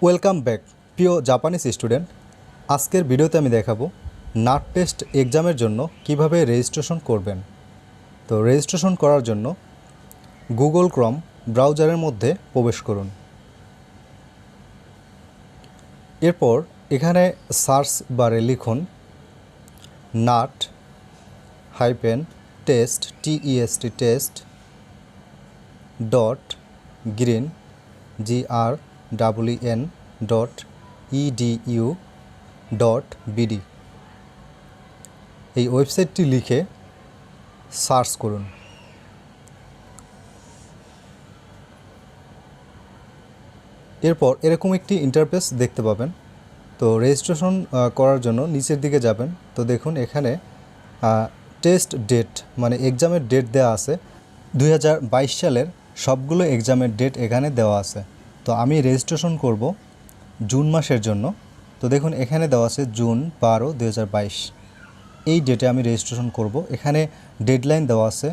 Welcome back প্রিয় Japanese student. আজকের ভিডিওতে আমি দেখাবো নাট টেস্ট এক্সামের জন্য কিভাবে রেজিস্ট্রেশন করবেন। তো রেজিস্ট্রেশন করার জন্য গুগল ক্রোম ব্রাউজারের মধ্যে প্রবেশ করুন। এরপর এখানে সার্চ বারে লিখুন nat-test test.green.edu.bd এই ওয়েবসাইটটি লিখে সার্চ করুন। এরপর এরকম একটি ইন্টারফেস দেখতে পাবেন। তো রেজিস্ট্রেশন করার জন্য নিচের দিকে যাবেন। তো দেখুন এখানে টেস্ট ডেট মানে এক্সামের ডেট দেওয়া আছে। 2022 সালের সবগুলো এক্সামের ডেট এখানে দেওয়া আছে। তো আমি রেজিস্ট্রেশন করব জুন মাসের জন্য। তো দেখুন এখানে দেওয়া আছে জুন 12, 2022। এই ডেটে আমি রেজিস্ট্রেশন করব। এখানে ডেডলাইন দেওয়া আছে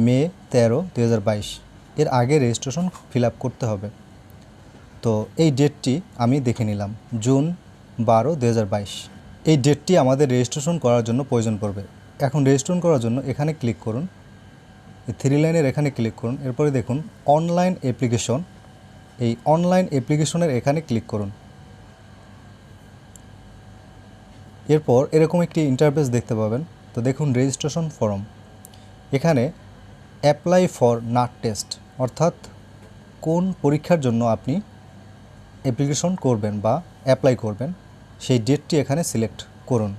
মে 13, 2022। এর আগে রেজিস্ট্রেশন ফিল আপ করতে হবে। তো এই ডেটটি আমি দেখে নিলাম জুন 12, 2022। এই ডেটটি আমাদের রেজিস্ট্রেশন করার জন্য প্রয়োজন পড়বে। এখন রেজিস্ট্রেশন করার জন্য এখানে ক্লিক করুন, এই 3 লাইনের এখানে ক্লিক করুন। এরপরে দেখুন অনলাইন অ্যাপ্লিকেশন, এই অনলাইন অ্যাপ্লিকেশনের এখানে ক্লিক করুন। এরপর এরকম একটি ইন্টারফেস দেখতে পাবেন। তো দেখুন রেজিস্ট্রেশন ফর্ম, এখানে অ্যাপ্লাই ফর নাট টেস্ট অর্থাৎ কোন পরীক্ষার জন্য আপনি অ্যাপ্লিকেশন করবেন বা অ্যাপ্লাই করবেন সেই ডেটটি এখানে সিলেক্ট করুন।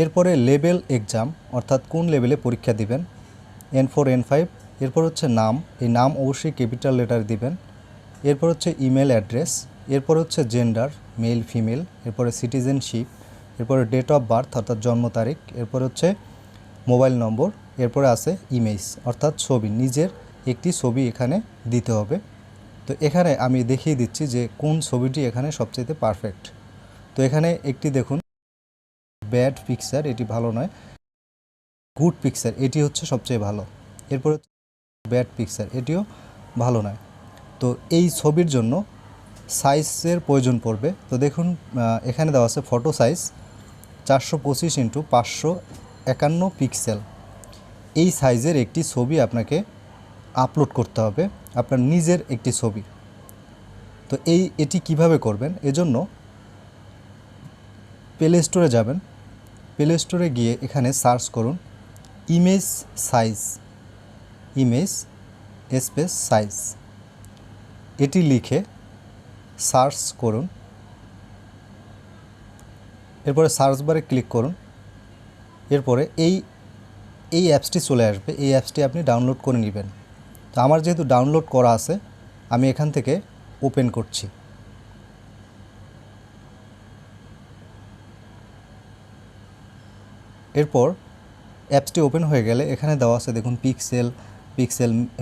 এরপরে লেভেল এক্সাম অর্থাৎ কোন লেভেলে পরীক্ষা দিবেন, N4 N5। এরপর হচ্ছে নাম, এই নাম অবশ্যই ক্যাপিটাল লেটার দিবেন। এরপর হচ্ছে ইমেল অ্যাড্রেস, এরপর হচ্ছে জেন্ডার মেল ফিমেল, এরপরে সিটিজেনশিপ, এরপরে ডেট অফ বার্থ অর্থাৎ জন্ম তারিখ, এরপর হচ্ছে মোবাইল নম্বর, এরপরে আছে ইমেজ অর্থাৎ ছবি, নিজের একটি ছবি এখানে দিতে হবে। তো এখানে আমি দেখিয়ে দিচ্ছি যে কোন ছবিটি এখানে সবচেয়ে পারফেক্ট। তো এখানে একটি দেখুন ব্যাড পিকচার, এটি ভালো নয়। গুড পিকচার এটি হচ্ছে সবচেয়ে ভালো। এরপর ব্যাড পিকচার এটিও ভালো নয়। তো এই ছবির জন্য সাইজের প্রয়োজন পড়বে। তো দেখুন এখানে দেওয়া আছে ফটো সাইজ 425x551 পিক্সেল। এই সাইজের একটি ছবি আপনাকে আপলোড করতে হবে, আপনার নিজের একটি ছবি। তো এটি কিভাবে করবেন, এজন্য প্লে স্টোরে যাবেন। প্লে স্টোরে গিয়ে এখানে সার্চ করুন image size, image space size, এটি লিখে সার্চ করুন। এরপরে সার্চ বারে ক্লিক করুন। এরপরে এই অ্যাপসটি চলে আসবে। এই অ্যাপসটি আপনি ডাউনলোড করে নেবেন। তো আমার যেহেতু ডাউনলোড করা আছে আমি এখান থেকে ওপেন করছি। এরপর অ্যাপসটি ওপেন হয়ে গেলে এখানে দেওয়া আছে দেখুন পিক্সেল,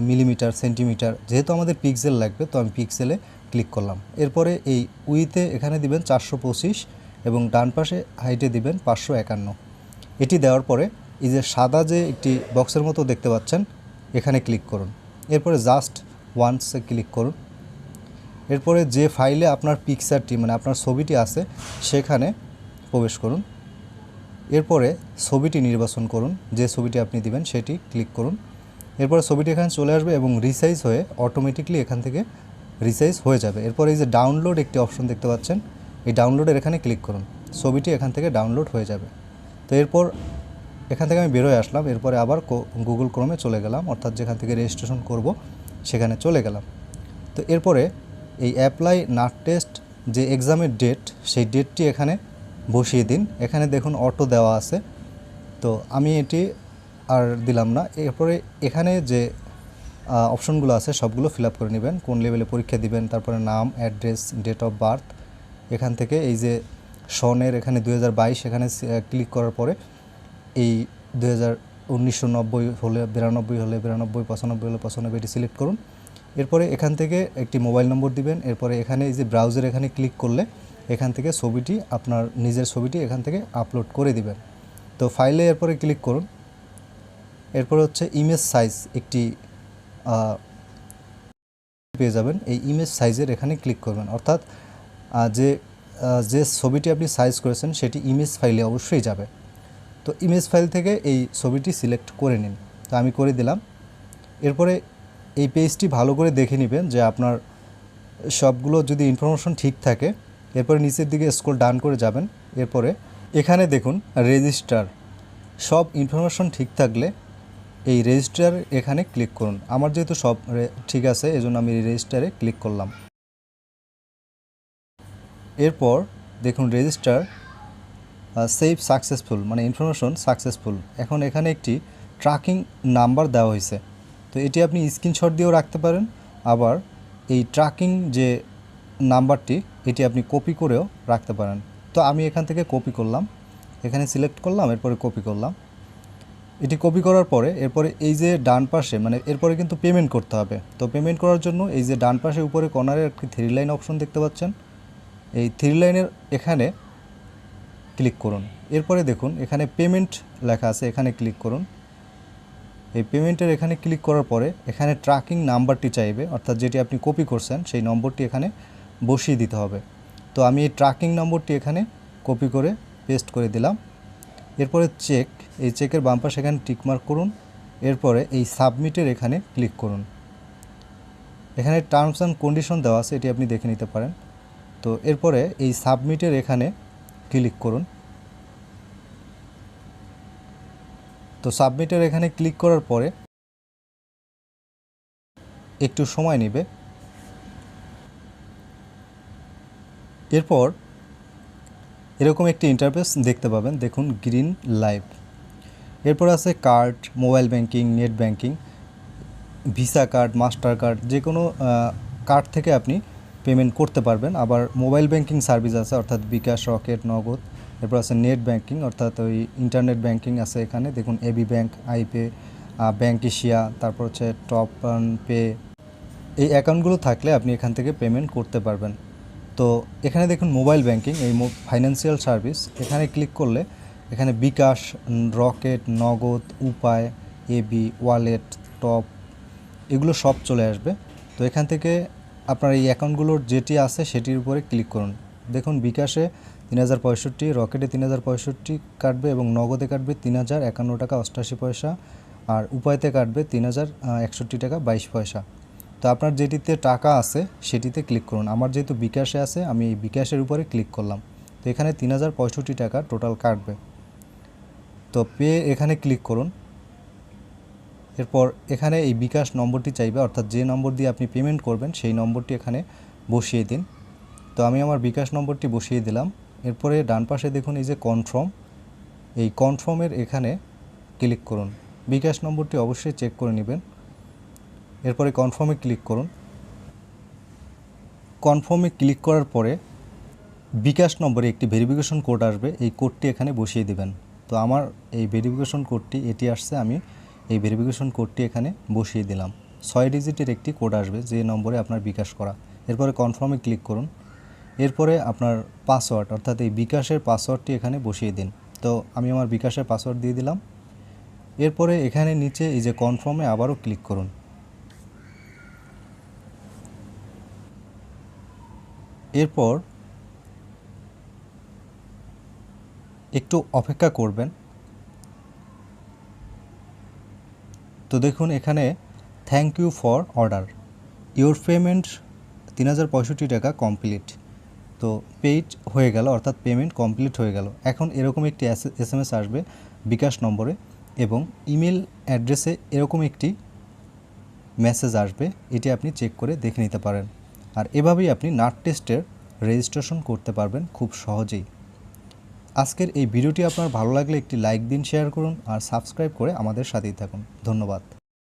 মিলিমিটার, সেন্টিমিটার। যেহেতু আমাদের পিক্সেল লাগবে তো আমি পিক্সেলে ক্লিক করলাম। এরপরে এই উইথে এখানে দিবেন 425 এবং ডান পাশে হাইটে দিবেন 551। এটি দেওয়ার পরে এই যে সাদা যে একটি বক্সের মতো দেখতে পাচ্ছেন এখানে ক্লিক করুন। এরপরে জাস্ট ওয়ান্সে ক্লিক করুন। এরপরে যে ফাইলে আপনার পিকচারটি মানে আপনার ছবিটি আছে সেখানে প্রবেশ করুন। এরপরে ছবিটি নির্বাচন করুন, যে ছবিটি আপনি দিবেন সেটি ক্লিক করুন। এরপরে ছবিটি এখানে চলে আসবে এবং রিসাইজ হয়ে অটোমেটিকলি এখান থেকে রিসাইজ হয়ে যাবে। এরপরে এই যে ডাউনলোড একটি অপশন দেখতে পাচ্ছেন, এই ডাউনলোডের এখানে ক্লিক করুন, ছবিটি এখান থেকে ডাউনলোড হয়ে যাবে। তো এরপর এখান থেকে আমি বেরোয় আসলাম। এরপরে আবার গুগল ক্রোমে চলে গেলাম, অর্থাৎ যেখান থেকে রেজিস্ট্রেশন করব সেখানে চলে গেলাম। তো এরপরে এই অ্যাপ্লাই নাট টেস্ট যে এক্সামের ডেট সেই ডেটটি এখানে বসিয়ে দিন। এখানে দেখুন অটো দেওয়া আছে, তো আমি এটি আর দিলাম না। এরপরে এখানে যে অপশনগুলো আছে সবগুলো ফিল আপ করে নেবেন, কোন লেভেলে পরীক্ষা দিবেন, তারপরে নাম, অ্যাড্রেস, ডেট অফ বার্থ। এখান থেকে এই যে সনের এখানে 2022 এখানে ক্লিক করার পরে এই 1990 হলে 92 হলে 92, 95 হলে 95 এটি সিলেক্ট করুন। এরপরে এখান থেকে একটি মোবাইল নম্বর দিবেন। এরপরে এখানে এই যে ব্রাউজার এখানে ক্লিক করলে এখান থেকে ছবিটি আপনার নিজের ছবিটি এখান থেকে আপলোড করে দিবেন। তো ফাইলে এরপরে ক্লিক করুন। এরপর হচ্ছে ইমেজ সাইজ একটি পেয়ে যাবেন। এই ইমেজ সাইজের এখানে ক্লিক করবেন, অর্থাৎ যে ছবিটি আপনি সাইজ করেছেন সেটি ইমেজ ফাইলে অবশ্যই যাবে। তো ইমেজ ফাইল থেকে এই ছবিটি সিলেক্ট করে নিন। তো আমি করে দিলাম। এরপরে এই পেজটি ভালো করে দেখে নেবেন যে আপনার সবগুলো যদি ইনফরমেশন ঠিক থাকে। এরপরে নিচের দিকে স্ক্রল ডাউন করে যাবেন। এরপরে এখানে দেখুন রেজিস্টার, সব ইনফরমেশন ঠিক থাকলে এই রেজিস্টার এখানে ক্লিক করুন। আমার যেহেতু সব ঠিক আছে এজন্য আমি রেজিস্টারে ক্লিক করলাম। এরপর দেখুন রেজিস্টার সেভ সাকসেসফুল, মানে ইনফরমেশন সাকসেসফুল। এখন এখানে একটি ট্র্যাকিং নাম্বার দেওয়া হয়েছে। তো এটি আপনি স্ক্রিনশট দিয়েও রাখতে পারেন, আবার এই ট্র্যাকিং যে নাম্বারটি এটি আপনি কপি করেও রাখতে পারেন। তো আমি এখান থেকে কপি করলাম, এখানে সিলেক্ট করলাম, এরপরে কপি করলাম। এটি কপি করার পরে এরপরে এই যে ডান পাশে, মানে এরপরে কিন্তু পেমেন্ট করতে হবে। তো পেমেন্ট করার জন্য এই যে ডান পাশে উপরে কর্নারে একটি 3 লাইন অপশন দেখতে পাচ্ছেন, এই 3 লাইনের এখানে ক্লিক করুন। এরপরে দেখুন এখানে পেমেন্ট লেখা আছে, এখানে ক্লিক করুন। এই পেমেন্টের এখানে ক্লিক করার পরে এখানে ট্র্যাকিং নাম্বারটি চাইবে, অর্থাৎ যেটি আপনি কপি করছেন সেই নম্বরটি এখানে বসিয়ে দিতে হবে। তো আমি এই ট্র্যাকিং নম্বরটি এখানে কপি করে পেস্ট করে দিলাম। এরপরে চেক, এই চেকের বাম পাশে এখানে টিকমার্ক করুন। এরপরে এই সাবমিটের এখানে ক্লিক করুন। এখানে টার্মস অ্যান্ড কন্ডিশন দেওয়া আছে, এটি আপনি দেখে নিতে পারেন। তো এরপরে এই সাবমিটের এখানে ক্লিক করুন। তো সাবমিটের এখানে ক্লিক করার পরে একটু সময় নেবে। এরপর এরকম একটি ইন্টারফেস দেখতে পাবেন, দেখুন গ্রিন লাইভ। এরপর আছে card, mobile banking, net banking, visa card, master card, যে কোনো কার্ড থেকে আপনি পেমেন্ট করতে পারবেন। আবার মোবাইল ব্যাংকিং সার্ভিস আছে, অর্থাৎ বিকাশ, রকেট, নগদ। এরপর আছে নেট ব্যাংকিং, অর্থাৎ ওই ইন্টারনেট ব্যাংকিং আছে এখানে, দেখুন এবি ব্যাংক, আইপে, ব্যাংক এশিয়া, তারপর হচ্ছে টপ পে। এই অ্যাকাউন্টগুলো থাকলে আপনি এখান থেকে পেমেন্ট করতে পারবেন। তো এখানে দেখুন মোবাইল ব্যাংকিং, এই ফাইন্যান্সিয়াল সার্ভিস, এখানে ক্লিক করলে এখানে বিকাশ, রকেট, নগদ, উপায়, এবি, ওয়ালেট, টপ, এগুলো সব চলে আসবে। তো এখান থেকে আপনার এই অ্যাকাউন্টগুলোর যেটি আছে সেটির উপরে ক্লিক করুন। দেখুন বিকাশে 3065, রকেটে 3065 কাটবে এবং নগদে কাটবে 3051 টাকা 88 পয়সা, আর উপায়তে কাটবে 3061 টাকা 22 পয়সা। তো আপনার যেটিতে টাকা আছে সেটিতে ক্লিক করুন। আমার যেহেতু বিকাশে আছে আমি এই বিকাশের উপরে ক্লিক করলাম। তো এখানে 3065 টাকা টোটাল কাটবে। তো পে এখানে ক্লিক করুন। এরপর এখানে এই বিকাশ নম্বরটি চাইবে, অর্থাৎ যে নম্বর দিয়ে আপনি পেমেন্ট করবেন সেই নম্বরটি এখানে বসিয়ে দিন। তো আমি আমার বিকাশ নম্বরটি বসিয়ে দিলাম। এরপরে ডান পাশে দেখুন এই যে কনফার্ম, এই কনফার্মের এখানে ক্লিক করুন। বিকাশ নম্বরটি অবশ্যই চেক করে নেবেন। এরপরে কনফার্মে ক্লিক করুন। কনফার্মে ক্লিক করার পরে বিকাশ নম্বরে একটি ভেরিফিকেশন কোড আসবে, এই কোডটি এখানে বসিয়ে দিবেন। তো আমার এই ভেরিফিকেশন কোডটি এটি আসছে, আমি এই ভেরিফিকেশন কোডটি এখানে বসিয়ে দিলাম। 6 ডিজিটের একটি কোড আসবে যে নম্বরে আপনার বিকাশ করা। এরপরে কনফার্মে ক্লিক করুন। এরপরে আপনার পাসওয়ার্ড, অর্থাৎ এই বিকাশের পাসওয়ার্ডটি এখানে বসিয়ে দিন। তো আমি আমার বিকাশের পাসওয়ার্ড দিয়ে দিলাম। এরপরে এখানে নিচে এই যে কনফার্মে আবারও ক্লিক করুন। এরপর একটু অপেক্ষা করবেন। তো দেখুন এখানে thank you for order, your payment 3065 টাকা কমপ্লিট। তো পেইড হয়ে গেল, অর্থাৎ পেমেন্ট কমপ্লিট হয়ে গেল। এখন এরকম একটি SMS আসবে বিকাশ নম্বরে এবং ইমেল অ্যাড্রেসে এরকম একটি মেসেজ আসবে, এটি আপনি চেক করে দেখে নিতে পারেন। আর এভাবেই আপনি নাট টেস্টের রেজিস্ট্রেশন করতে পারবেন খুব সহজেই। আজকের এই ভিডিওটি আপনার ভালো লাগলে একটি লাইক দিন, শেয়ার করুন আর সাবস্ক্রাইব করে আমাদের সাথেই থাকুন। ধন্যবাদ।